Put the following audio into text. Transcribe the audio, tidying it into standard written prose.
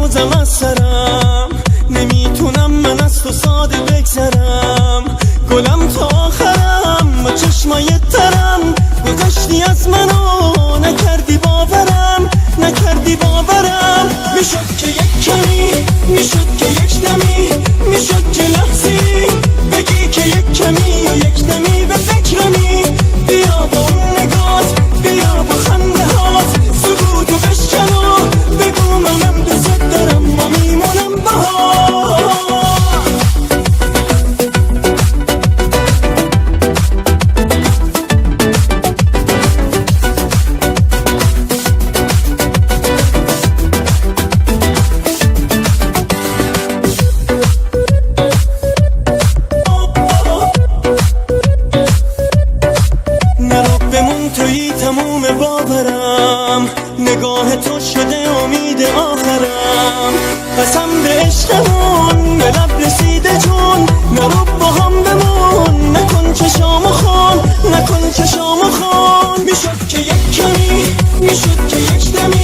روزم از سرم، نمیتونم من از تو ساده بگذرم. گلم تا آخرم با چشمای ترم، گذشتی از منو نکردی باورم، نکردی باورم. میشد که یک کمی، میشد که یک دمی، میشد که لحظی بگی که یک کمی یا یک دمی به فکرمی. بیا با اون نگات، بیا با خنده هات، سکوتو بشکن و بگو منم دوست دارم و میمونم باهات. توی تموم باورم، نگاه تو شده امید آخرم. قسم به عشقمون به لب رسیده جون، نرو با هم بمون، نکن چشامو خون، نکن چشامو خون. میشد که یک کمی، میشد که یک دمی،